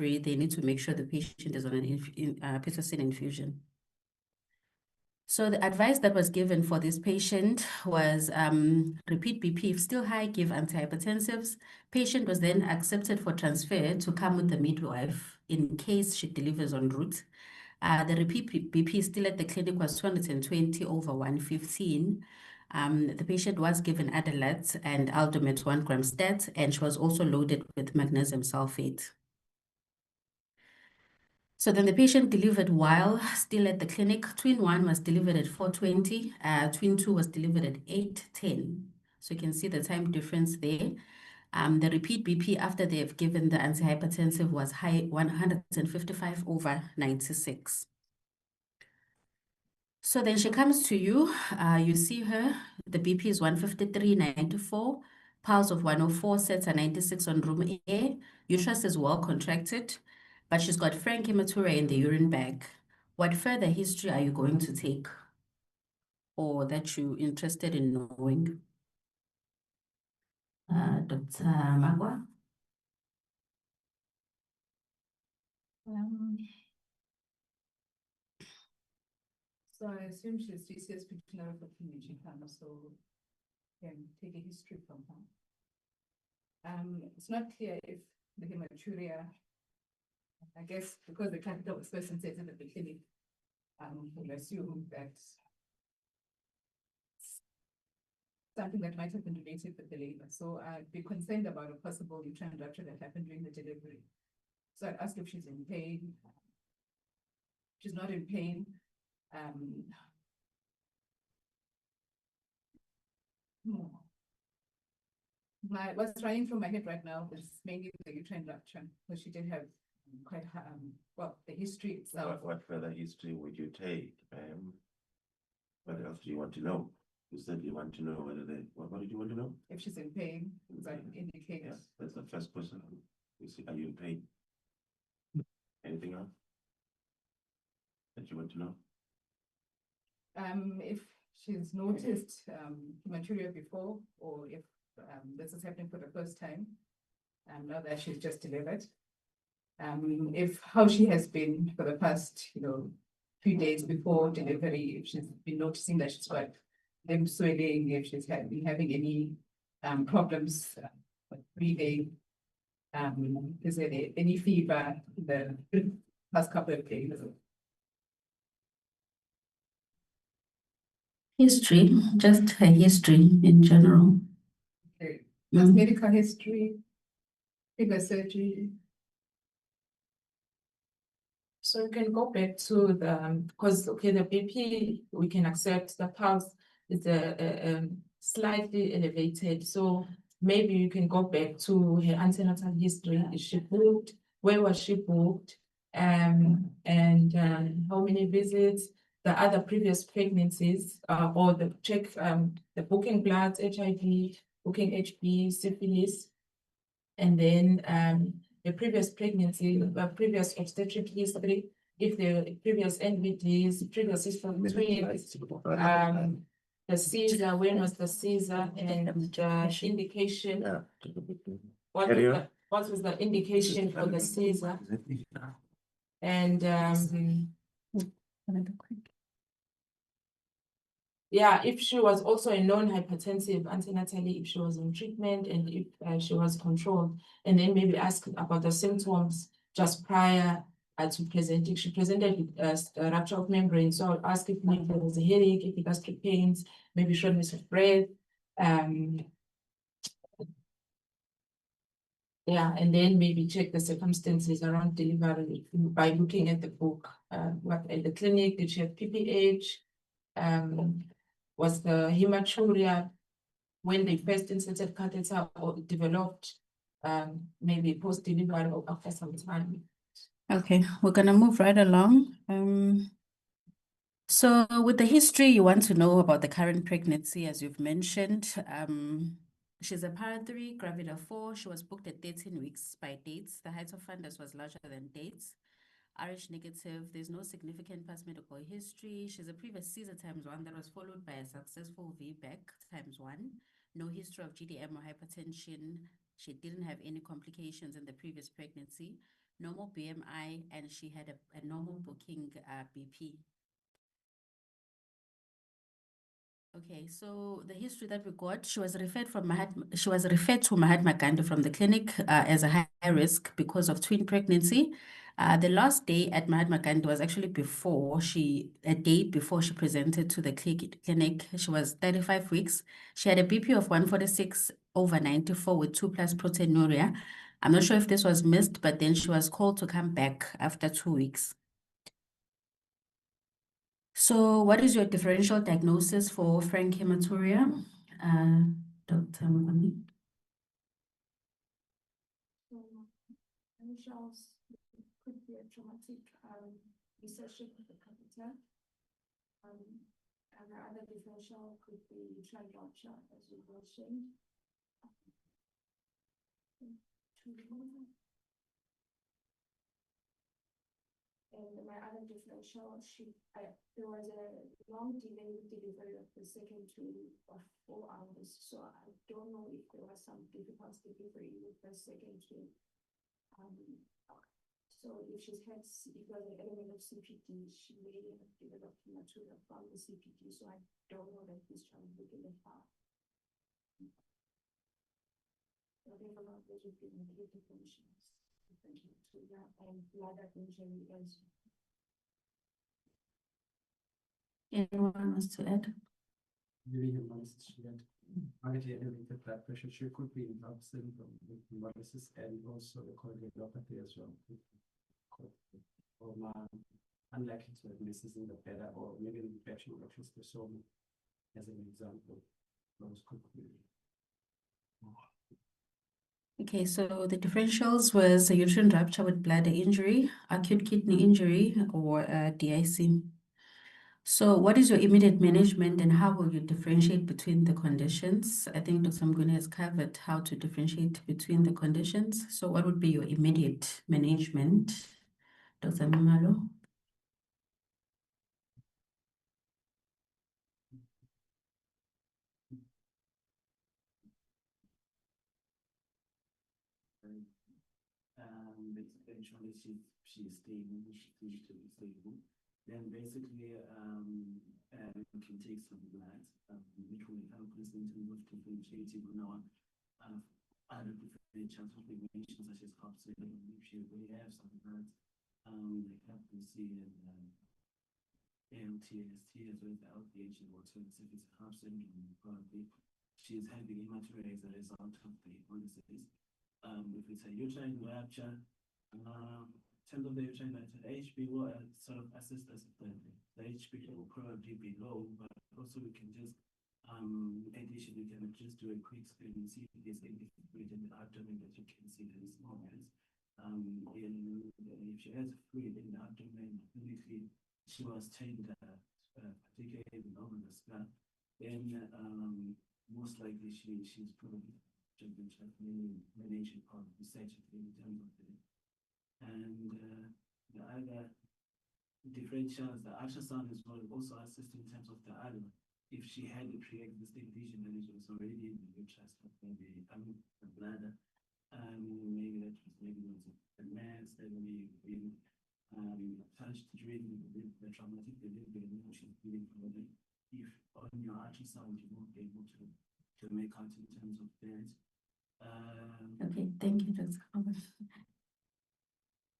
delivery, they need to make sure the patient is on an pitocin infusion. So the advice that was given for this patient was repeat BP. If still high, give antihypertensives. Patient was then accepted for transfer to come with the midwife in case she delivers en route. The repeat BP still at the clinic was 220 over 115. The patient was given Adalat and Aldomet 1 gram stat, and she was also loaded with magnesium sulfate. So then the patient delivered while still at the clinic. Twin 1 was delivered at 4:20. Twin 2 was delivered at 8:10. So you can see the time difference there. The repeat BP after they've given the antihypertensive was high 155 over 96. So then she comes to you. You see her. The BP is 153/94. Pulse of 104, sets are 96 on room A. Uterus is well contracted, but she's got frank hematuria in the urine bag. What further history are you going to take, or that you're interested in knowing? Dr. Magwa? So I assume she's GCS pituitary for so can take a history from her. It's not clear if the hematuria, I guess because the catheter was first inserted at the clinic, we'll assume that something that might have been related with the labor. So I'd be concerned about a possible uterine rupture that happened during the delivery. So I'd ask if she's in pain. She's not in pain. What's running through my head right now is mainly the uterine rupture, because she did have quite well, the history itself. What further history would you take? What else do you want to know? You said you want to know whether they. What did you want to know? If she's in pain, that indicates. Yeah, that's the first question. You see, are you in pain? Anything else that you want to know? If she's noticed hematuria before, or if this is happening for the first time, now that she's just delivered. If how she has been for the past, few days before delivery, if she's been noticing that she's got limb swelling, if she's been having any problems with breathing, is there any fever in the past couple of days? History, just her history in general. Okay. Just medical history, previous surgery. So we can go back to the, because, okay, the BP, we can accept the pulse is slightly elevated. So maybe you can go back to her antenatal history. Is she booked? Where was she booked? And how many visits? The other previous pregnancies, or the check, the booking bloods, HIV, booking HB, syphilis, and then the previous pregnancy, the previous obstetric history, if the previous NVDs, previous history twins, the Caesar, when was the Caesar, and the indication. What was the indication for the Caesar? And yeah, if she was also a non-hypertensive antenatally, if she was in treatment, and if she was controlled, and then maybe ask about the symptoms just prior to presenting. She presented with a rupture of membrane, so I'll ask if maybe there was a headache, if gastric pains, maybe shortness of breath. Yeah, and then maybe check the circumstances around delivery by looking at the book. What at the clinic, did she have PPH? Was the hematuria when they first inserted catheter or developed maybe post-delivery or after some time? Okay, we're gonna move right along. So with the history, you want to know about the current pregnancy, as you've mentioned. She's a para 3, gravida 4. She was booked at 13 weeks by dates. The height of fundus was larger than dates. RH negative. There's no significant past medical history. She's a previous Caesar ×1 that was followed by a successful VBAC ×1. No history of GDM or hypertension. She didn't have any complications in the previous pregnancy. normal BMI, and she had a normal booking BP. Okay, so the history that we got, she was referred to Mahatma Gandhi from the clinic as a high risk because of twin pregnancy. The last day at Mahatma Gandhi was actually a day before she presented to the clinic. She was 35 weeks. She had a BP of 146/94 with 2+ proteinuria. I'm not sure if this was missed, but then she was called to come back after 2 weeks. So what is your differential diagnosis for frank hematuria, Dr. Mugoni? Initials could be a traumatic recession of the catheter. And the other differential could be uterine rupture, as you mentioned. And my other differential, there was a long delay with delivery of the second twin of 4 hours. So I don't know if there was some difficult delivery with the second twin. So if it was an element of CPD, she may have developed hematuria from the CPD. So I don't know that this child will get far. So therefore, those would be the definitions. And bladder injury as Anyone wants to add? During a month, she had highly elevated blood pressure. She could be absent from hemolysis and also the coagulopathy as well. Or unlikely to have lysis in the bladder or maybe an infection of sperm, as an example. Those could be. Okay, so the differentials was a uterine rupture with bladder injury, acute kidney injury, or DIC. So what is your immediate management and how will you differentiate between the conditions? I think Dr. Mguni has covered how to differentiate between the conditions. So what would be your immediate management, Dr. Mamalo? Eventually she's stable, she's usually stable. Then basically we can take some blood, which will help us in terms of differentiating on our other different transformations such as heart failure. If we have some blood, like HPC and ALT/AST as well as the LPH, and also if it's heart syndrome, probably she's having hematuria as a result of the hemolysis. If it's a uterine rupture, in terms of the uterine rupture, the HB will sort of assist us with the HB will probably be low, but also we can just, in addition, we can just do a quick scan and see if there's any fluid in the abdomen that you can see that is normal. If she has fluid in the abdomen, clinically she was trained, particularly in the scar, then most likely she's probably managing part of the surgery in terms of the, and the other differentials, the ultrasound as well also assist in terms of the other. If she had a pre-existing lesion that was already in the uterus, maybe the bladder, maybe that was a mass that we been touched during the traumatic delivery, and she's feeling from it. If on your ultrasound you won't be able to make out in terms of that. Okay, thank you, Dr.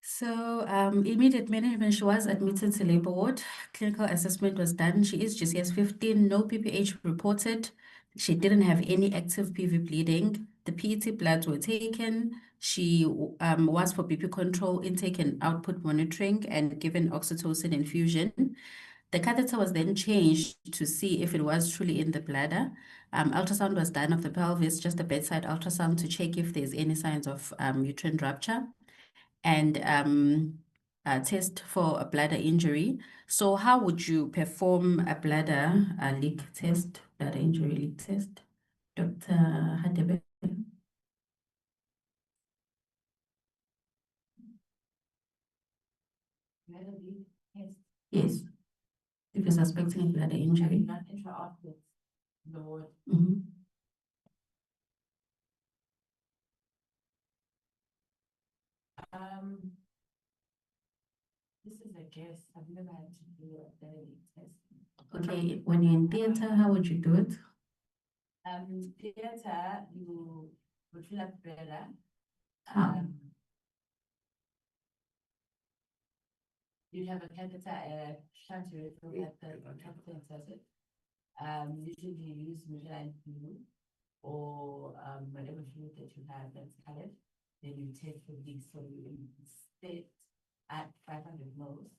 So immediate management, she was admitted to labor ward. Clinical assessment was done. She is GCS 15, no PPH reported. She didn't have any active PV bleeding. The PET bloods were taken. She was for BP control, intake and output monitoring, and given oxytocin infusion. The catheter was then changed to see if it was truly in the bladder. Ultrasound was done of the pelvis, just a bedside ultrasound to check if there's any signs of uterine rupture, and test for a bladder injury. So how would you perform a bladder leak test, bladder injury leak test, Dr. Hadebe? Bladder leak test. Yes, if you're suspecting a bladder injury. Not intra-outlet, the word. Mhm. This is a guess. I've never had to do a DNA test. Okay, when you're in theater, how would you do it? Theater, you would fill up bladder. You have a catheter, shunt to fill up the catheter insert it. Usually you use Michelin blue or whatever fluid that you have that's colored. Then you take for leaks, so you instead at 500 mils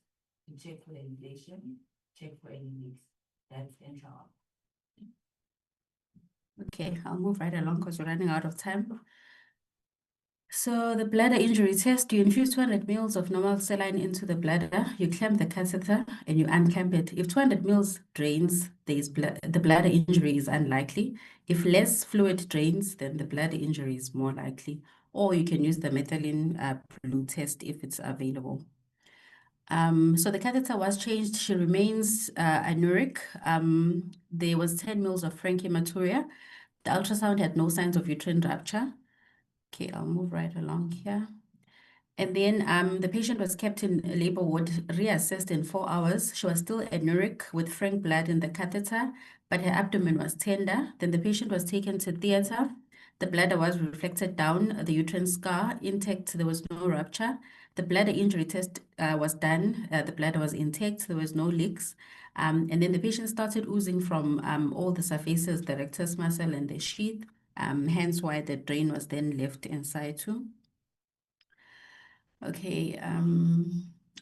to check for the inflation, check for any leaks. That's intra. Okay, I'll move right along because we're running out of time. So the bladder injury test, you infuse 200 mils of normal saline into the bladder, you clamp the catheter and you unclamp it. If 200 mils drains, the bladder injury is unlikely. If less fluid drains, then the bladder injury is more likely. Or you can use the methylene blue test if it's available. So the catheter was changed. She remains anuric. There was 10 mils of frank hematuria. The ultrasound had no signs of uterine rupture. Okay, I'll move right along here. And then the patient was kept in labor ward, reassessed in 4 hours. She was still anuric with frank blood in the catheter, but her abdomen was tender. Then the patient was taken to theater. The bladder was reflected down, the uterine scar intact, there was no rupture. The bladder injury test was done. The bladder was intact, there was no leaks. And then the patient started oozing from all the surfaces, the rectus muscle and the sheath, hence why the drain was then left in situ. Okay,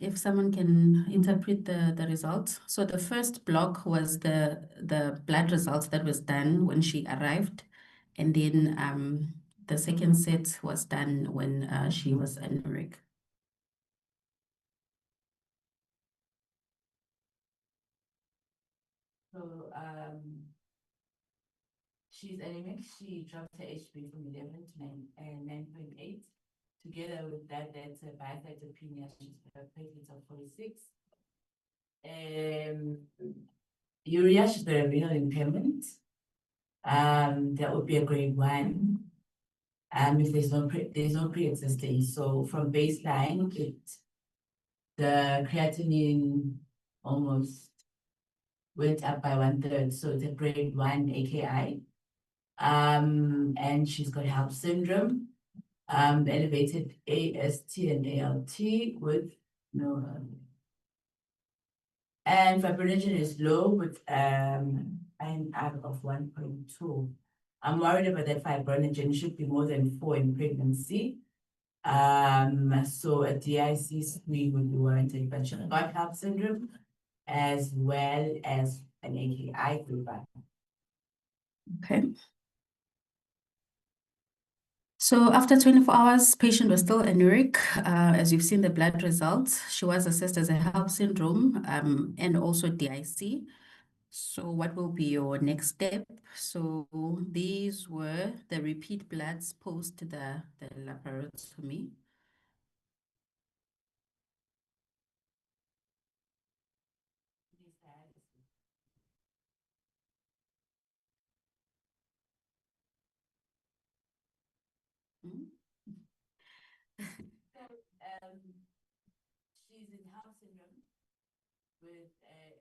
if someone can interpret the results. So the first block was the blood results that was done when she arrived. And then the second set was done when she was anuric. So she's anemic. She dropped her HB from 11 to 9.8. Together with that, that's a biocytopenia. She's a platelets of 46. Urea, she's got a renal impairment. That would be a grade 1. If there's no pre-existing. So from baseline, the creatinine almost went up by 1/3. So it's a grade 1 AKI. And she's got HELLP syndrome, elevated AST and ALT with no. And fibrinogen is low with an R of 1.2. I'm worried about that fibrinogen should be more than 4 in pregnancy. So a DIC screen would be warranted, but she's got HELLP syndrome as well as an AKI group. Okay. So after 24 hours, patient was still anuric. As you've seen the blood results, she was assessed as a HELLP syndrome and also DIC. So what will be your next step? So these were the repeat bloods post the laparotomy. She's in HELLP syndrome with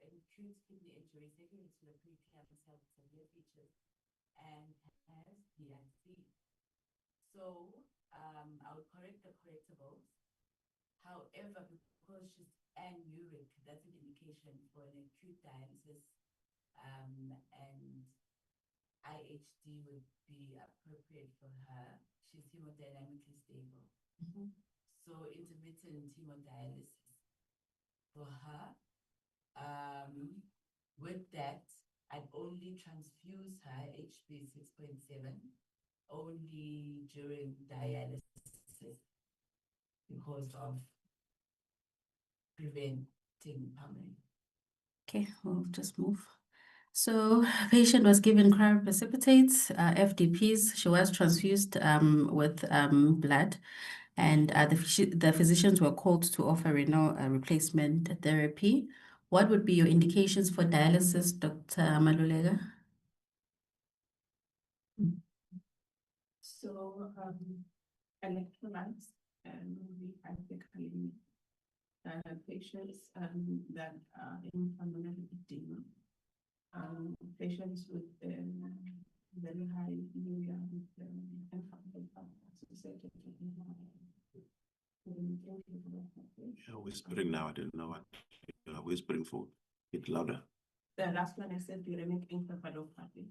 acute kidney injury, secondary to the PreEclampsia with severe features, and has DIC. So I would correct the correctables. However, because she's anuric, that's an indication for an acute dialysis, and IHD would be appropriate for her. She's hemodynamically stable. So intermittent hemodialysis for her. With that, I'd only transfuse her HB 6.7 only during dialysis because of preventing pulmonary. Okay, we'll just move. So patient was given cryoprecipitate, FDPs. She was transfused with blood, and the physicians were called to offer renal replacement therapy. What would be your indications for dialysis, Dr. Malulega? So electrolytes and we patients that are in pulmonary edema, patients with very high urea associated You're whispering now. I don't know what you're whispering for. Get louder. The last one I said uremic encephalopathy.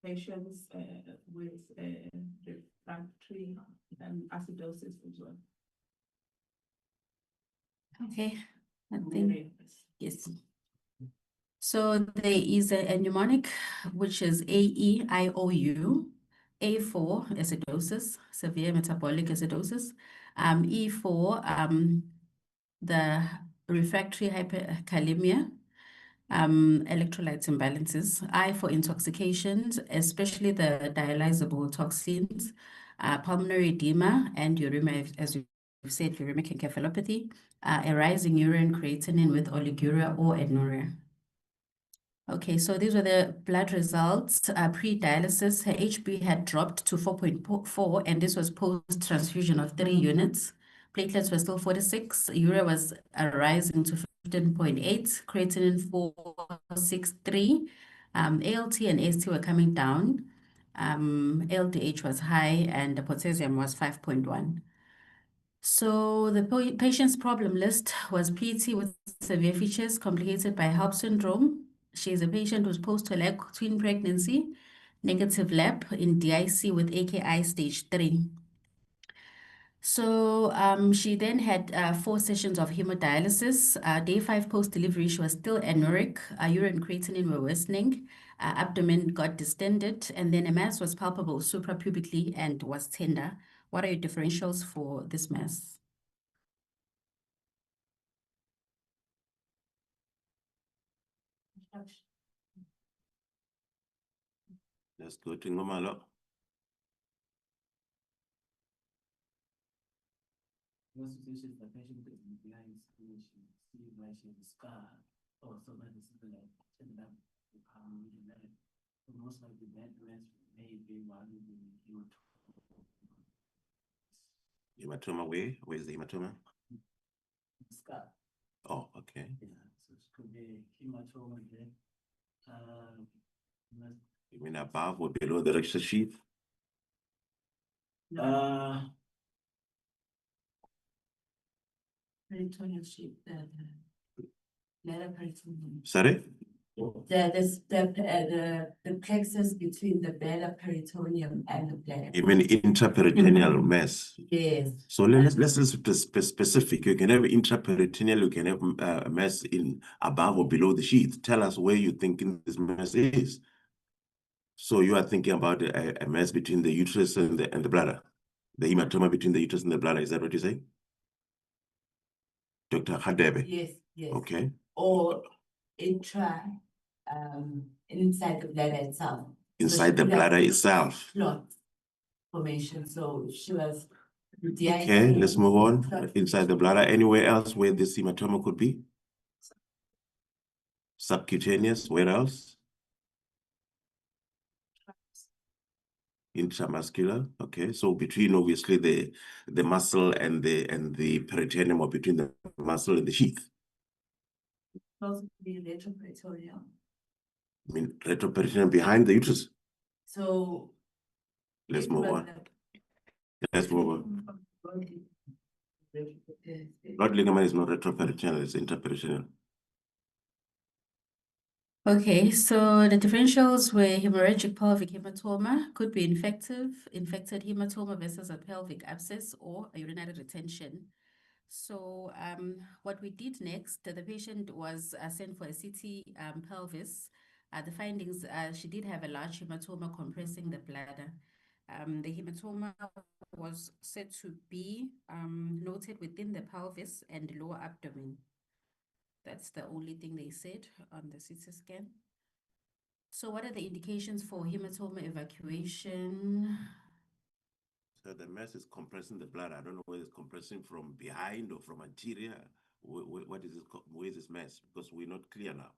Patients with refractory acidosis as well. Okay, I think, yes. So there is a mnemonic, which is AEIOU, A for acidosis, severe metabolic acidosis, E for the refractory hyperkalemia, electrolytes imbalances, I for intoxications, especially the dialyzable toxins, pulmonary edema, and uremia, as we've said, uremic encephalopathy, a rising urine creatinine with oliguria or anuria. Okay, so these were the blood results. Pre-dialysis, her HB had dropped to 4.4, and this was post-transfusion of 3 units. Platelets were still 46. Urea was rising to 15.8. Creatinine 463. ALT and AST were coming down. LDH was high, and the potassium was 5.1. So the patient's problem list was PT with severe features complicated by HELLP syndrome. She is a patient who's post-leg twin pregnancy, negative lab in DIC with AKI stage 3. So she then had 4 sessions of hemodialysis. Day 5 post-delivery, she was still anuric. Urine creatinine were worsening. Abdomen got distended, and then a mass was palpable suprapubically and was tender. What are your differentials for this mass? Let's go to Ngomalo. Most patients, the patient is blind, she see like she has a scar or something like ended up with leg. So most likely that mass may be one of the Hematoma where? Where's the hematoma? scar. Oh, okay. Yeah, so it could be hematoma there. You mean above or below the rectus sheath? Peritoneal sheath, bladder peritoneum. Sorry? The plexus between the bladder peritoneum and the bladder. You mean intraperitoneal mass? Yes. So let's be specific. You can have intraperitoneal, you can have a mass in above or below the sheath. Tell us where you think this mass is. So you are thinking about a mass between the uterus and the bladder, the hematoma between the uterus and the bladder. Is that what you're saying, Dr. Hadebe? Yes, yes. Okay. Or inside the bladder itself. Inside the bladder itself. Clot formation. So she was. Okay, let's move on. Inside the bladder, anywhere else where this hematoma could be? Subcutaneous, where else? Intramuscular. Okay, so between obviously the muscle and the peritoneum, or between the muscle and the sheath. Possibly retroperitoneal. I mean retroperitoneum behind the uterus. So let's move on. Let's move on. Blood ligament is not retroperitoneal, it's intraperitoneal. Okay, so the differentials were hemorrhagic pelvic hematoma, could be infected hematoma versus a pelvic abscess or a urinary retention. So what we did next, the patient was sent for a CT pelvis. The findings, she did have a large hematoma compressing the bladder. The hematoma was said to be noted within the pelvis and lower abdomen. That's the only thing they said on the CT scan. So what are the indications for hematoma evacuation? So the mass is compressing the bladder. I don't know whether it's compressing from behind or from anterior. What is it? Where is this mass? Because we're not clear now.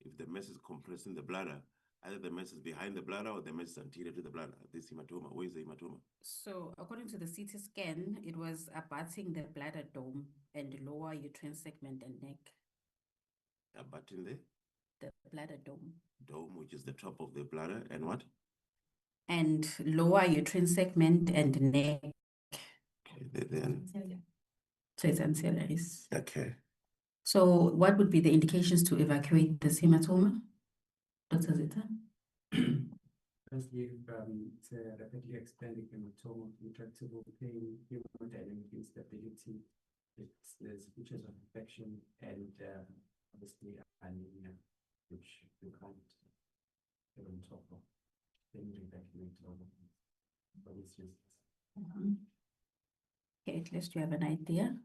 If the mass is compressing the bladder, Either the mass is behind the bladder or the mass is anterior to the bladder. This hematoma, where is the hematoma? So according to the CT scan, it was abutting the bladder dome and lower uterine segment and neck. Abutting the bladder dome. Dome, which is the top of the bladder, and what? And lower uterine segment and neck. Okay, then. So it's ancillaries. Okay. So what would be the indications to evacuate this hematoma, Dr. Zita? Firstly, it's a rapidly expanding hematoma, intractable pain, hemodynamic instability, there's features of infection, and obviously anemia, which you can't get on top of. Then you evacuate over for these reasons. Okay, at least you have an idea.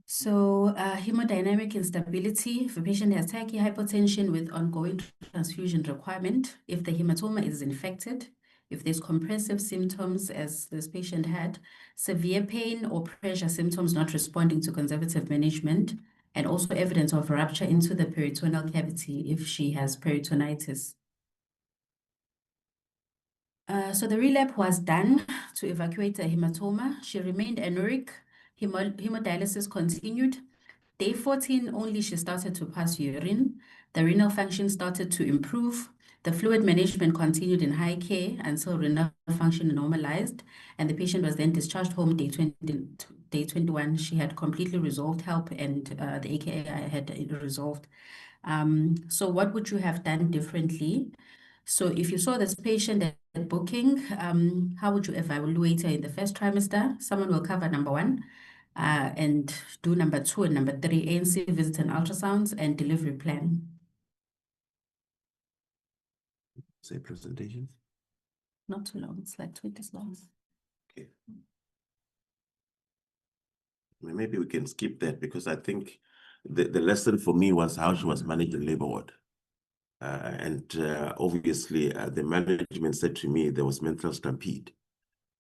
So hemodynamic instability, if a patient has tachyhypotension with ongoing transfusion requirement, if the hematoma is infected, if there's compressive symptoms as this patient had, severe pain or pressure symptoms not responding to conservative management, and also evidence of rupture into the peritoneal cavity if she has peritonitis. So the relap was done to evacuate the hematoma. She remained anuric. Hemodialysis continued. Day 14 only, she started to pass urine. The renal function started to improve. The fluid management continued in high care until renal function normalized. And the patient was then discharged home day 21. She had completely resolved HELP and the AKI had resolved. So what would you have done differently? So if you saw this patient at booking, how would you evaluate her in the first trimester? Someone will cover number 1 and do number 2 and number 3, ANC visit and ultrasounds and delivery plan. Say presentation. Not too long, it's like 20 slides. Okay. Maybe we can skip that because I think the lesson for me was how she was managed in labor ward. Obviously, the management said to me there was mental stampede.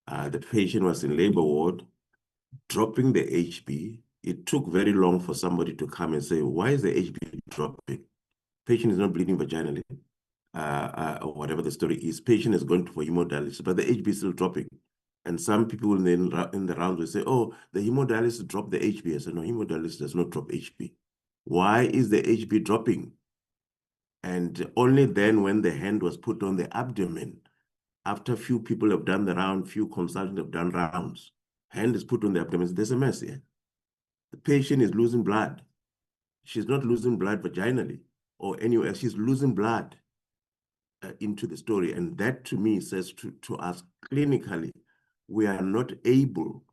The patient was in labor ward, dropping the HB. It took very long for somebody to come and say, why is the HB dropping? Patient is not bleeding vaginally, or whatever the story is. Patient is going for hemodialysis, but the HB is still dropping. And some people in the round will say, oh, the hemodialysis dropped the HB. I said, no, hemodialysis does not drop HB. Why is the HB dropping? And only then when the hand was put on the abdomen, after few people have done the round, few consultants have done rounds, hand is put on the abdomen, there's a mess here. The patient is losing blood. She's not losing blood vaginally or anywhere, she's losing blood into the story. And that to me says to us clinically, we are not able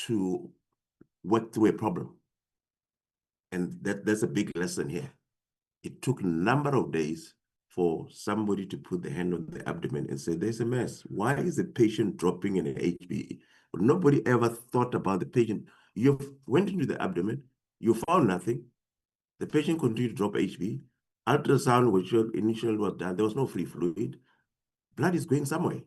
to work through a problem. And that's a big lesson here. It took a number of days for somebody to put the hand on the abdomen and say, there's a mess. Why is the patient dropping in an HB? But nobody ever thought about the patient. You went into the abdomen, you found nothing. The patient continued to drop HB. Ultrasound, which initially was done, there was no free fluid. Blood is going somewhere.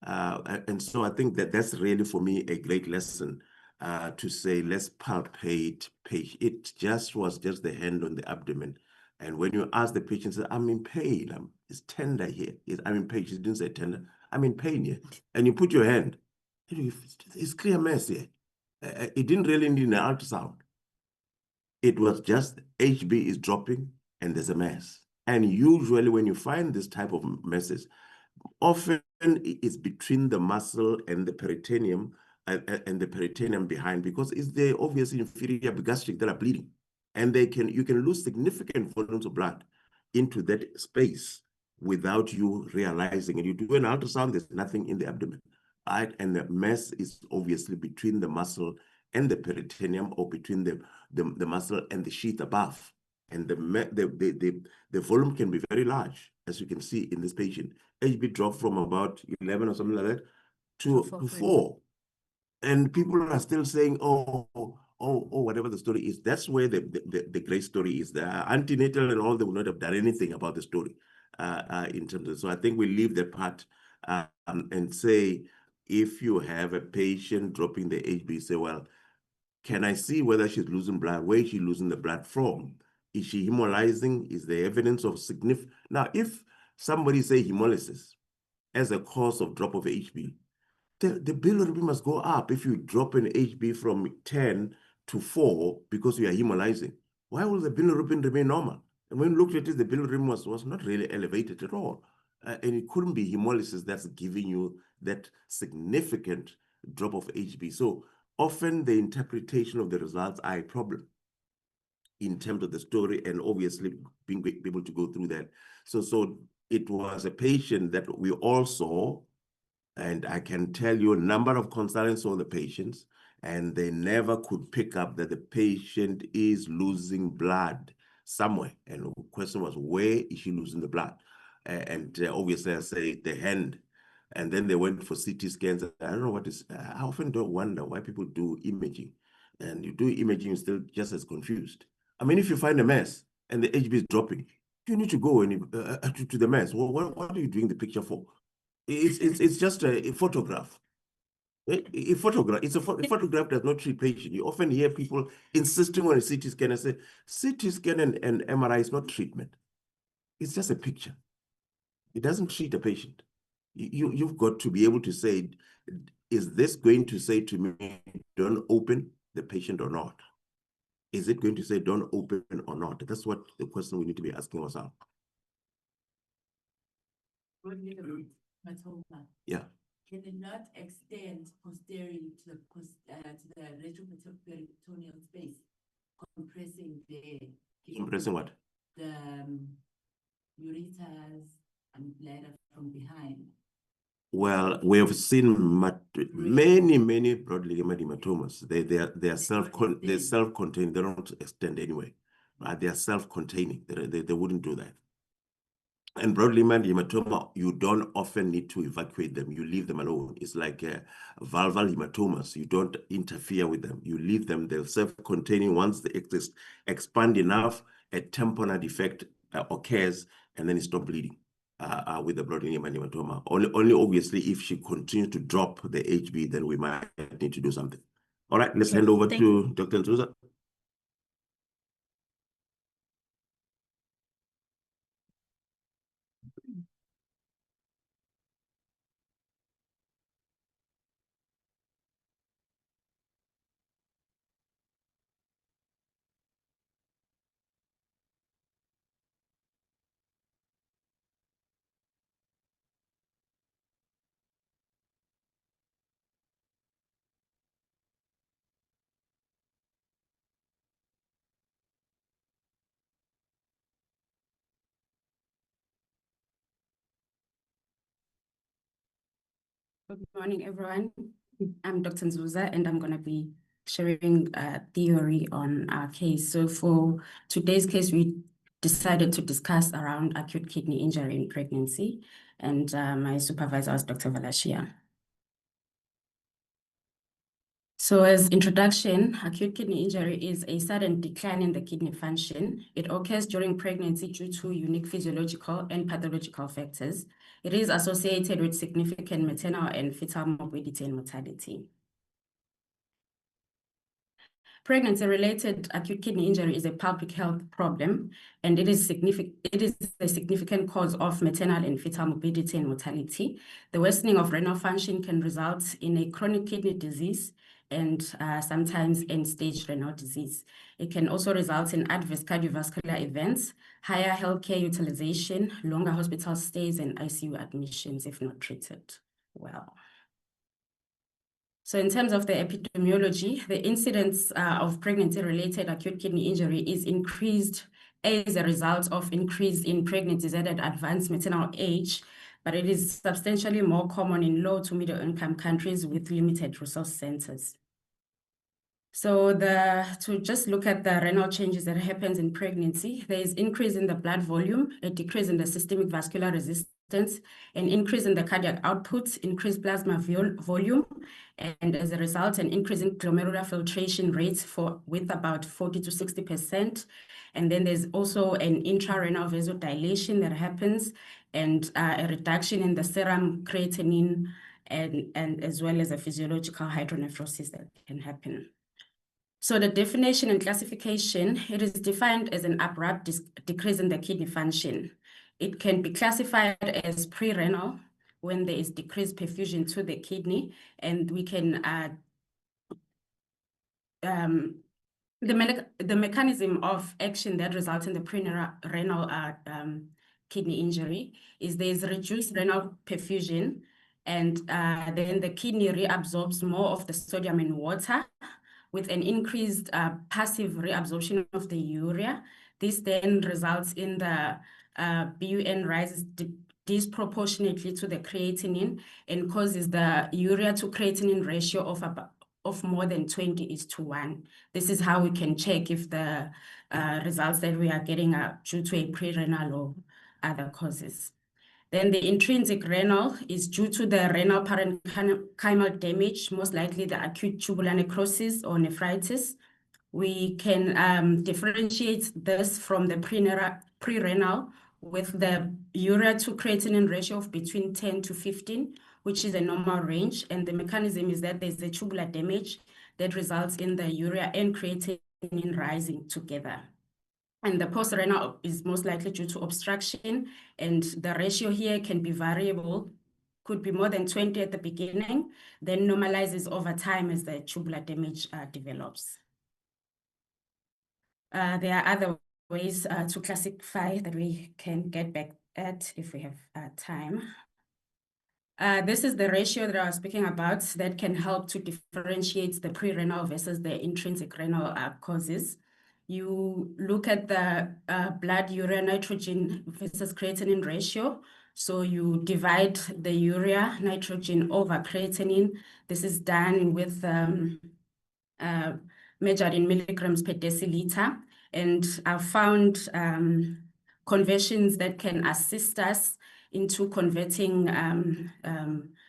And so I think that's really, for me, a great lesson to say, let's palpate patient. It was just the hand on the abdomen. And when you ask the patient, say, I'm in pain, it's tender here. I'm in pain. She didn't say tender. I'm in pain here. And you put your hand, it's clear mess here. It didn't really need an ultrasound. It was just HB is dropping and there's a mess. And usually when you find this type of messes, often it's between the muscle and the peritoneum and the peritoneum behind, because it's the obvious inferior gastric that are bleeding. And you can lose significant volumes of blood into that space without you realizing it. You do an ultrasound, there's nothing in the abdomen, right? And the mess is obviously between the muscle and the peritoneum, or between the muscle and the sheath above. And the volume can be very large, as you can see in this patient. HB dropped from about 11 or something like that to 4. And people are still saying, oh, whatever the story is. That's where the great story is. The antenatal and all, they would not have done anything about the story in terms of. So I think we leave that part and say, if you have a patient dropping the HB, say, well, can I see whether she's losing blood? Where is she losing the blood from? Is she hemolyzing? Is there evidence of significant? Now, if somebody say hemolysis as a cause of drop of HB, the bilirubin must go up if you drop an HB from 10 to 4 because you are hemolyzing. Why will the bilirubin remain normal? And when we looked at it, the bilirubin was not really elevated at all. And it couldn't be hemolysis that's giving you that significant drop of HB. So often the interpretation of the results are a problem in terms of the story, and obviously being able to go through that. So it was a patient that we all saw, and I can tell you a number of consultants saw the patients, and they never could pick up that the patient is losing blood somewhere. And the question was, where is she losing the blood? And obviously I say the hand. And then they went for CT scans. I don't know what is, I often don't wonder why people do imaging. And you do imaging, you're still just as confused. I mean, if you find a mass and the HB is dropping, you need to go to the mass. Well, what are you doing the picture for? It's just a photograph. A photograph. A photograph does not treat patient. You often hear people insisting on a CT scan. I say, CT scan and MRI is not treatment. It's just a picture. It doesn't treat a patient. You've got to be able to say, is this going to say to me, don't open the patient or not? Is it going to say don't open or not? That's what the question we need to be asking ourselves. Yeah. Can it not extend posteriorly to the retroperitoneal space, compressing Compressing what? The ureters and bladder from behind? Well, we have seen many broad ligament hematomas. They are self-contained. They don't extend anyway. They are self-containing. They wouldn't do that. And broad ligament hematoma, you don't often need to evacuate them. You leave them alone. It's like valval hematomas. You don't interfere with them. You leave them. They're self-containing. Once they expand enough, a tamponade defect occurs, and then it stops bleeding with the broad ligament hematoma. Only obviously if she continues to drop the HB, then we might need to do something. All right, let's hand over to Dr. Nzuza. Good morning, everyone. I'm Dr. Nzuza, and I'm going to be sharing a theory on our case. So for today's case, we decided to discuss around acute kidney injury in pregnancy, and my supervisor was Dr. Valashia. So as introduction, acute kidney injury is a sudden decline in the kidney function. It occurs during pregnancy due to unique physiological and pathological factors. It is associated with significant maternal and fetal morbidity and mortality. Pregnancy-related acute kidney injury is a public health problem, and it is a significant cause of maternal and fetal morbidity and mortality. The worsening of renal function can result in a chronic kidney disease and sometimes end-stage renal disease. It can also result in adverse cardiovascular events, higher healthcare utilization, longer hospital stays, and ICU admissions if not treated well. So in terms of the epidemiology, the incidence of pregnancy-related acute kidney injury is increased as a result of increase in pregnancies at an advanced maternal age, but it is substantially more common in low to middle income countries with limited resource centers. So to just look at the renal changes that happens in pregnancy, there is increase in the blood volume, a decrease in the systemic vascular resistance, an increase in the cardiac output, increased plasma volume, and as a result, an increase in glomerular filtration rates with about 40 to 60%. And then there's also an intrarenal vasodilation that happens, and a reduction in the serum creatinine, and as well as a physiological hydronephrosis that can happen. So the definition and classification, it is defined as an abrupt decrease in the kidney function. It can be classified as pre-renal when there is decreased perfusion to the kidney, and we can the mechanism of action that results in the pre-renal kidney injury is there's reduced renal perfusion, and then the kidney reabsorbs more of the sodium and water with an increased passive reabsorption of the urea. This then results in the BUN rises disproportionately to the creatinine and causes the urea to creatinine ratio of more than 20:1. This is how we can check if the results that we are getting are due to a pre-renal or other causes. Then the intrinsic renal is due to the renal parenchymal damage, most likely the acute tubular necrosis or nephritis. We can differentiate this from the pre-renal with the urea to creatinine ratio of between 10 to 15, which is a normal range. And the mechanism is that there's a tubular damage that results in the urea and creatinine rising together. And the post-renal is most likely due to obstruction, and the ratio here can be variable, could be more than 20 at the beginning, then normalizes over time as the tubular damage develops. There are other ways to classify that we can get back at if we have time. This is the ratio that I was speaking about that can help to differentiate the pre-renal versus the intrinsic renal causes. You look at the blood urea nitrogen versus creatinine ratio. So you divide the urea nitrogen over creatinine. This is done with measured in milligrams per deciliter. And I've found conversions that can assist us into converting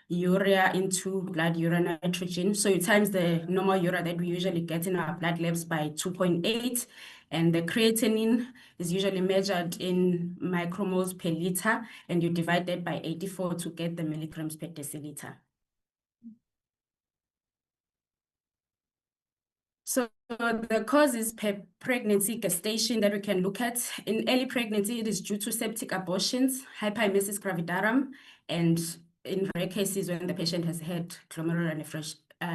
urea into blood urea nitrogen. So you times the normal urea that we usually get in our blood labs by 2.8, and the creatinine is usually measured in micromoles per liter, and you divide that by 84 to get the milligrams per deciliter. So the causes per pregnancy gestation that we can look at. In early pregnancy, it is due to septic abortions, hyperemesis gravidarum, and in rare cases when the patient has had glomerular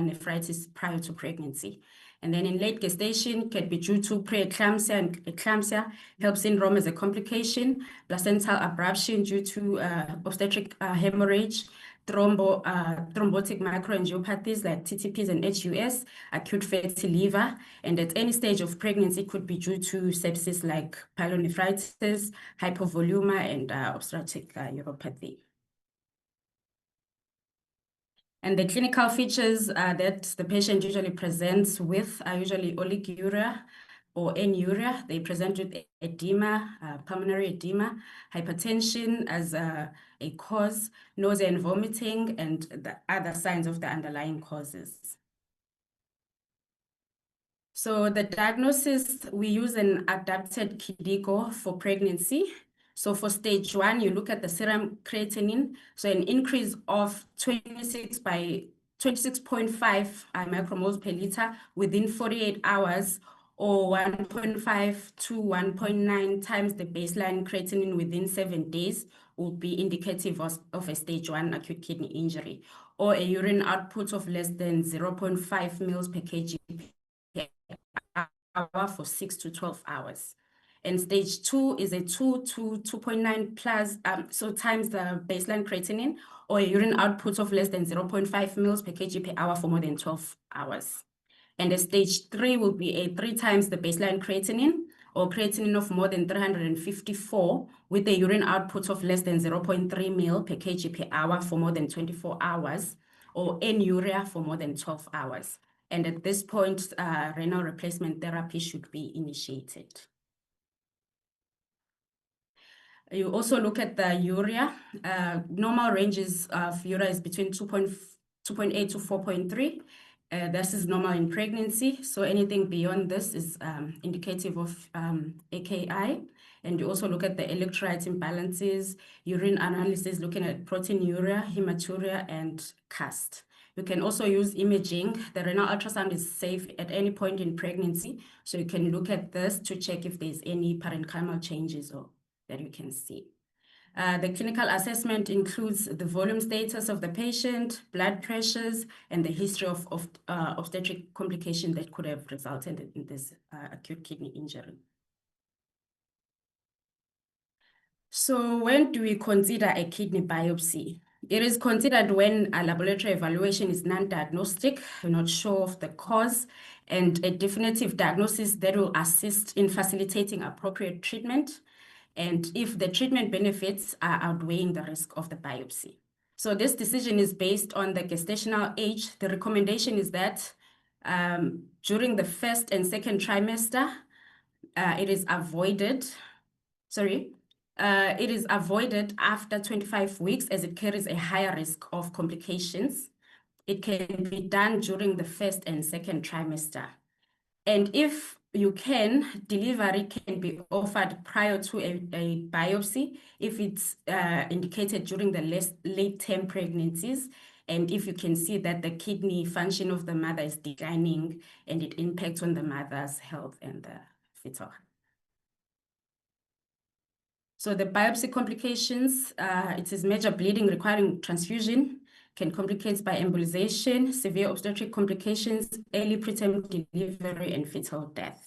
nephritis prior to pregnancy. And then in late gestation, can be due to preeclampsia and eclampsia, HELLP syndrome as a complication, placental abruption due to obstetric hemorrhage, thrombotic microangiopathies like TTPs and HUS, acute fatty liver, and at any stage of pregnancy could be due to sepsis like pyelonephritis, hypovolema, and obstetric uropathy. And the clinical features that the patient usually presents with are usually oliguria or anuria. They present with edema, pulmonary edema, hypertension as a cause, nausea and vomiting, and the other signs of the underlying causes. So the diagnosis, we use an adapted KDIGO for pregnancy. So for stage 1, you look at the serum creatinine. So an increase of 26.5 micromoles per liter within 48 hours, or 1.5 to 1.9 times the baseline creatinine within 7 days would be indicative of a stage 1 acute kidney injury, or a urine output of less than 0.5 mils per kg per hour for 6 to 12 hours. And stage 2 is a 2 to 2.9 plus, so times the baseline creatinine, or a urine output of less than 0.5 mils per kg per hour for more than 12 hours. And the stage 3 will be a 3 times the baseline creatinine, or creatinine of more than 354 with a urine output of less than 0.3 mil per kg per hour for more than 24 hours, or anuria for more than 12 hours. And at this point, renal replacement therapy should be initiated. You also look at the urea. Normal ranges of urea is between 2.8 to 4.3. This is normal in pregnancy. So anything beyond this is indicative of AKI. And you also look at the electrolyte imbalances, urine analysis, looking at proteinuria, hematuria, and cast. You can also use imaging. The renal ultrasound is safe at any point in pregnancy. So you can look at this to check if there's any parenchymal changes or that you can see. The clinical assessment includes the volume status of the patient, blood pressures, and the history of obstetric complication that could have resulted in this acute kidney injury. So when do we consider a kidney biopsy? It is considered when a laboratory evaluation is non-diagnostic, we're not sure of the cause, and a definitive diagnosis that will assist in facilitating appropriate treatment, and if the treatment benefits are outweighing the risk of the biopsy. So this decision is based on the gestational age. The recommendation is that during the first and second trimester, it is avoided after 25 weeks as it carries a higher risk of complications. It can be done during the first and second trimester. And if you can, delivery can be offered prior to a biopsy if it's indicated during the late-term pregnancies, and if you can see that the kidney function of the mother is declining and it impacts on the mother's health and the fetal health. So the biopsy complications, it is major bleeding requiring transfusion, can complicate by embolization, severe obstetric complications, early preterm delivery, and fetal death.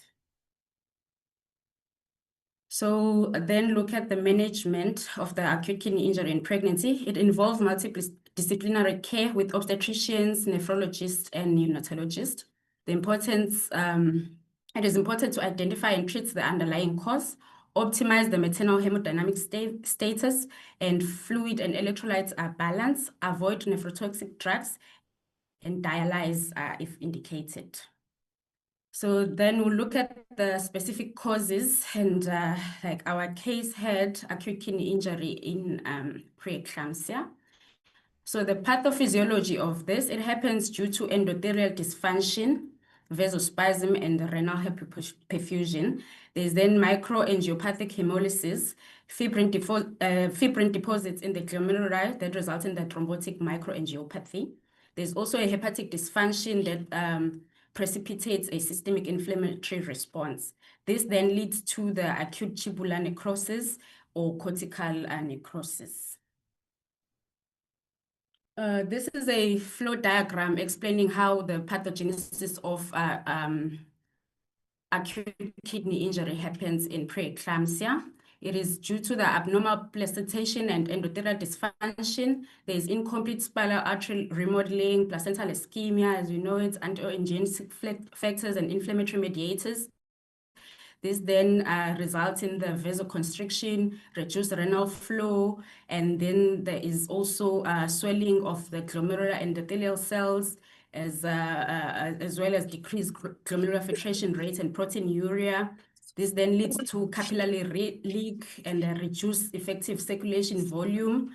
So then look at the management of the acute kidney injury in pregnancy. It involves multidisciplinary care with obstetricians, nephrologists, and neonatologists. It is important to identify and treat the underlying cause, optimize the maternal hemodynamic status, and fluid and electrolytes are balanced, avoid nephrotoxic drugs, and dialyze if indicated. So then we'll look at the specific causes, and like our case had acute kidney injury in preeclampsia. So the pathophysiology of this, it happens due to endothelial dysfunction, vasospasm, and renal hyperperfusion. There's then microangiopathic hemolysis, fibrin deposits in the glomeruli that result in the thrombotic microangiopathy. There's also a hepatic dysfunction that precipitates a systemic inflammatory response. This then leads to the acute tubular necrosis or cortical necrosis. This is a flow diagram explaining how the pathogenesis of acute kidney injury happens in preeclampsia. It is due to the abnormal placentation and endothelial dysfunction. There is incomplete spiral artery remodeling, placental ischemia, as we know it, angiogenetic factors and inflammatory mediators. This then results in the vasoconstriction, reduced renal flow, and then there is also swelling of the glomerular endothelial cells, as well as decreased glomerular filtration rate and proteinuria. This then leads to capillary leak and a reduced effective circulation volume.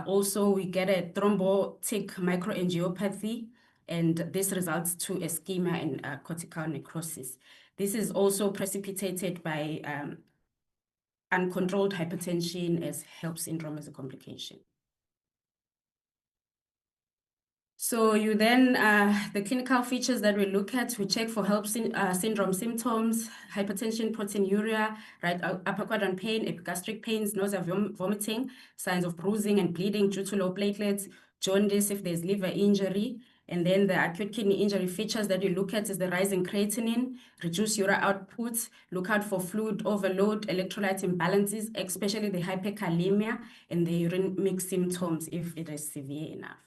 Also, we get a thrombotic microangiopathy, and this results to ischemia and cortical necrosis. This is also precipitated by uncontrolled hypertension, as HELLP syndrome as a complication. So you then, the clinical features that we look at, we check for HELLP syndrome symptoms, hypertension, proteinuria, right upper quadrant pain, epigastric pains, nausea, vomiting, signs of bruising and bleeding due to low platelets, jaundice if there's liver injury. And then the acute kidney injury features that you look at is the rise in creatinine, reduced urea output, look out for fluid overload, electrolyte imbalances, especially the hyperkalemia, and the uremic symptoms if it is severe enough.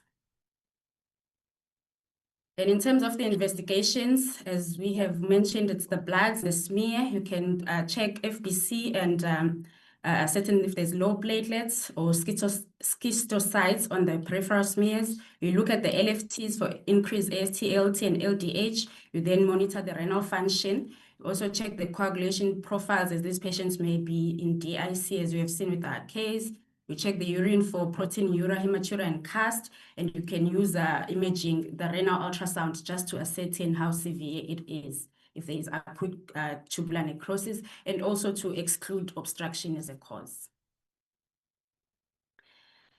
And in terms of the investigations, as we have mentioned, it's the bloods, the smear. You can check FBC and ascertain if there's low platelets or schistocytes on the peripheral smears. You look at the LFTs for increased AST, ALT, and LDH. You then monitor the renal function. You also check the coagulation profiles, as these patients may be in DIC, as we have seen with our case. You check the urine for proteinuria, hematuria, and cast, and you can use imaging, the renal ultrasound, just to ascertain how severe it is, if there is acute tubular necrosis, and also to exclude obstruction as a cause.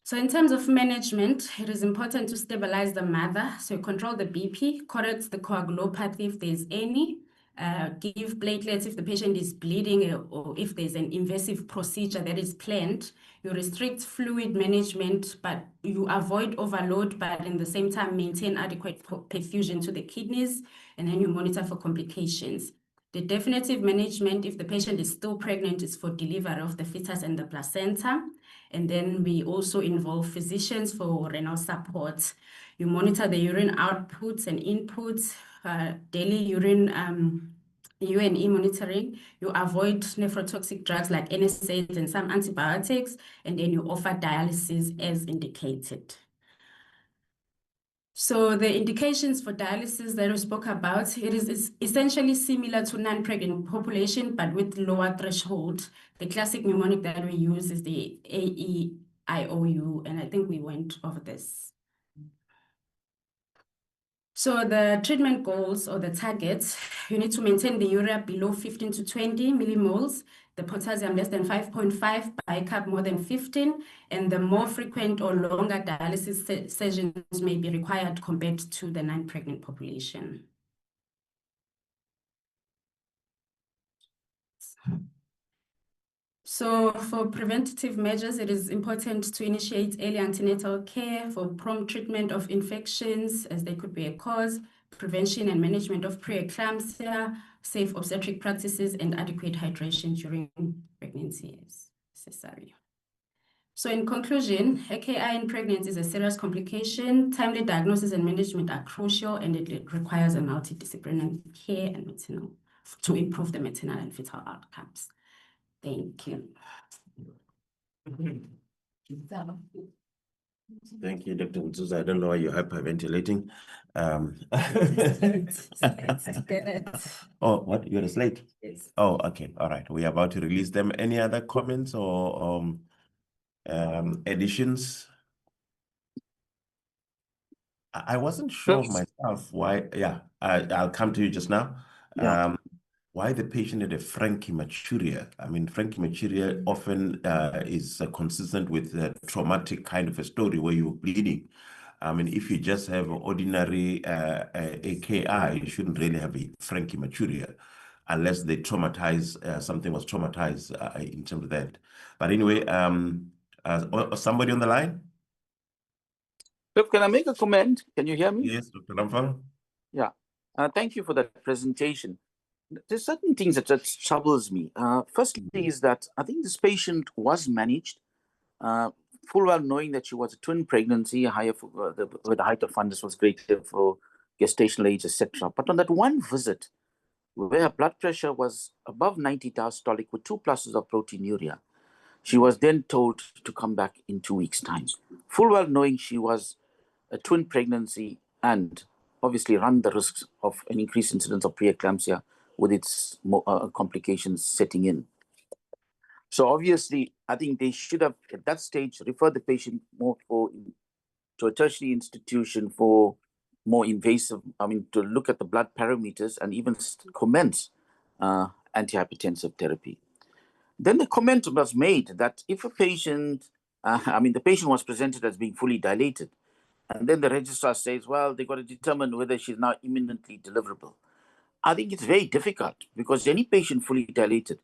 So in terms of management, it is important to stabilize the mother. So control the BP, correct the coagulopathy if there's any, give platelets if the patient is bleeding or if there's an invasive procedure that is planned. You restrict fluid management, but you avoid overload, but in the same time maintain adequate perfusion to the kidneys, and then you monitor for complications. The definitive management, if the patient is still pregnant, is for delivery of the fetus and the placenta. And then we also involve physicians for renal support. You monitor the urine outputs and inputs, daily urine UNE monitoring. You avoid nephrotoxic drugs like NSAIDs and some antibiotics, and then you offer dialysis as indicated. So the indications for dialysis that we spoke about, it is essentially similar to non-pregnant population, but with lower threshold. The classic mnemonic that we use is the AEIOU, and I think we went over this. So the treatment goals or the targets, you need to maintain the urea below 15 to 20 millimoles, the potassium less than 5.5, bicarb more than 15, and the more frequent or longer dialysis sessions may be required compared to the non-pregnant population. So for preventative measures, it is important to initiate early antenatal care for prompt treatment of infections, as they could be a cause, prevention and management of preeclampsia, safe obstetric practices, and adequate hydration during pregnancy is necessary. So in conclusion, AKI in pregnancy is a serious complication. Timely diagnosis and management are crucial, and it requires a multidisciplinary care and maternal to improve the maternal and fetal outcomes. Thank you. Thank you, Dr. Mzuza. I don't know why you're hyperventilating. Oh, what? You're a slate? Yes. Oh, okay. All right. We're about to release them. Any other comments or additions? I wasn't sure myself why. Yeah, I'll come to you just now. Yeah. Why the patient had a frank hematuria. I mean, frank hematuria often is consistent with a traumatic kind of a story where you're bleeding. I mean, if you just have ordinary AKI, you shouldn't really have a frank hematuria unless they traumatize, something was traumatized in terms of that. But anyway, somebody on the line? Can I make a comment? Can you hear me? Yes, Dr. Lamfang. Yeah. Thank you for that presentation. There's certain things that troubles me. Firstly is that I think this patient was managed, full well knowing that she was a twin pregnancy, higher for, the height of fundus was greater for gestational age, etc. But on that one visit, where her blood pressure was above 90 diastolic with 2 pluses of proteinuria, she was then told to come back in 2 weeks' time, full well knowing she was a twin pregnancy and obviously run the risks of an increased incidence of preeclampsia with its complications setting in. So obviously, I think they should have, at that stage, referred the patient more to a tertiary institution for more invasive, to look at the blood parameters and even commence antihypertensive therapy. Then the comment was made that if a patient, the patient was presented as being fully dilated, and then the registrar says, well, they've got to determine whether she's now imminently deliverable. I think it's very difficult because any patient fully dilated,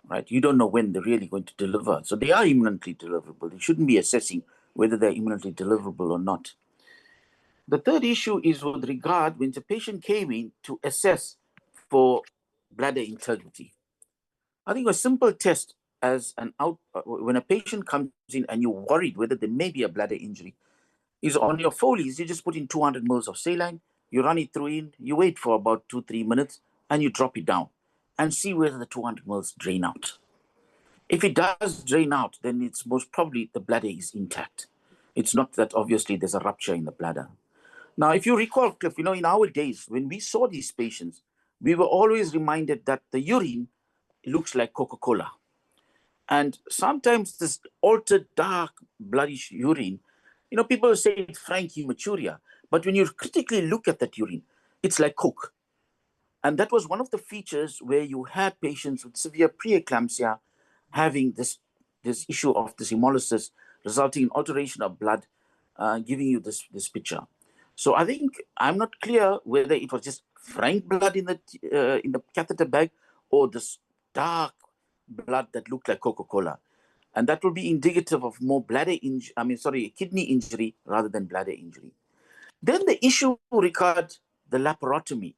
right, you don't know when they're really going to deliver. So they are imminently deliverable. You shouldn't be assessing whether they're imminently deliverable or not. The third issue is with regard when the patient came in to assess for bladder integrity. I think a simple test as when a patient comes in and you're worried whether there may be a bladder injury, is on your Foley's, you just put in 200 ml of saline, you run it through in, you wait for about 2-3 minutes, and you drop it down and see whether the 200 ml drain out. If it does drain out, then it's most probably the bladder is intact. It's not that obviously there's a rupture in the bladder. Now, if you recall, Cliff, in our days, when we saw these patients, we were always reminded that the urine looks like Coca-Cola. And sometimes this altered, dark, bloodish urine, people say it's frank hematuria, but when you critically look at that urine, it's like Coke. And that was one of the features where you had patients with severe preeclampsia having this issue of this hemolysis resulting in alteration of blood, giving you this picture. So I think I'm not clear whether it was just frank blood in the catheter bag, or this dark blood that looked like Coca-Cola. And that will be indicative of more kidney injury rather than bladder injury. Then the issue regards the laparotomy.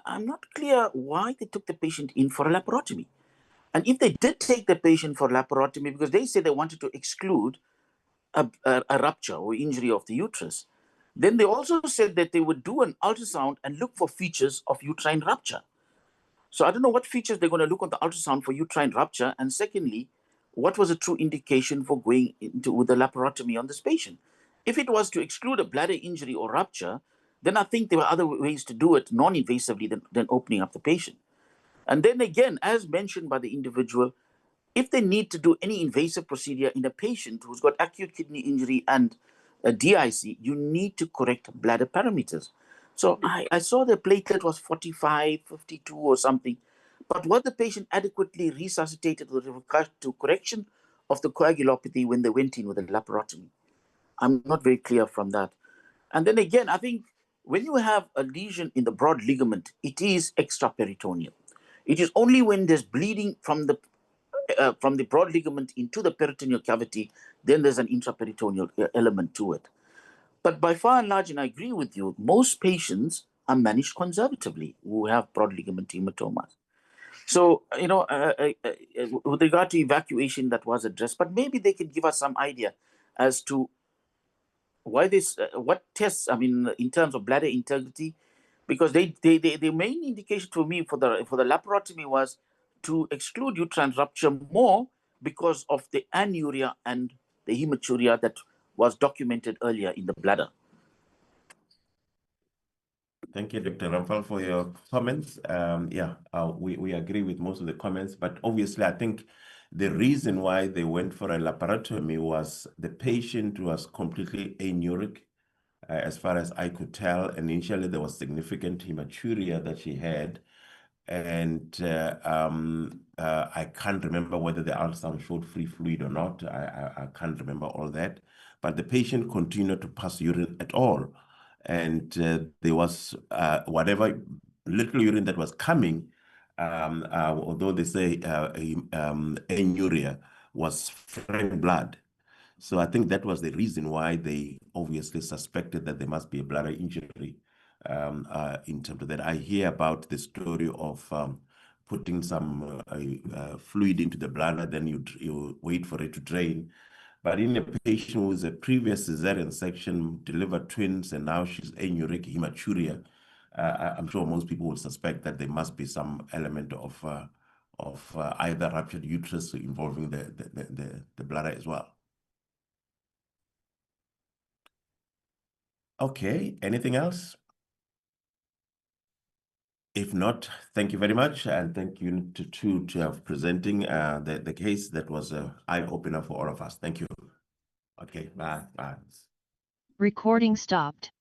I'm not clear why they took the patient in for a laparotomy. And if they did take the patient for laparotomy, because they said they wanted to exclude a rupture or injury of the uterus, then they also said that they would do an ultrasound and look for features of uterine rupture. So I don't know what features they're going to look on the ultrasound for uterine rupture. And secondly, what was a true indication for going into with the laparotomy on this patient? If it was to exclude a bladder injury or rupture, then I think there were other ways to do it non-invasively than opening up the patient. And then again, as mentioned by the individual, if they need to do any invasive procedure in a patient who's got acute kidney injury and a DIC, you need to correct bladder parameters. So I saw the platelet was 45, 52 or something, but was the patient adequately resuscitated with regard to correction of the coagulopathy when they went in with a laparotomy? I'm not very clear from that. And then again, I think when you have a lesion in the broad ligament, it is extraperitoneal. It is only when there's bleeding from the broad ligament into the peritoneal cavity, then there's an intraperitoneal element to it. But by far and large, and I agree with you, most patients are managed conservatively who have broad ligament hematomas. So, with regard to evacuation, that was addressed, but maybe they can give us some idea as to why this, what tests, in terms of bladder integrity, because the main indication for me for the laparotomy was to exclude uterine rupture more because of the anuria and the hematuria that was documented earlier in the bladder. Thank you, Dr. Ramphal, for your comments. We agree with most of the comments, but obviously I think the reason why they went for a laparotomy was the patient was completely anuric, as far as I could tell. Initially, there was significant hematuria that she had. And I can't remember whether the ultrasound showed free fluid or not. I can't remember all that. But the patient continued to pass urine at all. And there was whatever little urine that was coming, although they say anuria, was frank blood. So I think that was the reason why they obviously suspected that there must be a bladder injury. In terms of that, I hear about the story of putting some fluid into the bladder, then you wait for it to drain. But in a patient who is a previous cesarean section, delivered twins, and now she's anuric hematuria, I'm sure most people will suspect that there must be some element of either ruptured uterus involving the bladder as well. Okay, anything else? If not, thank you very much, and thank you to presenting the case. That was an eye-opener for all of us. Thank you. Okay, bye. Recording stopped.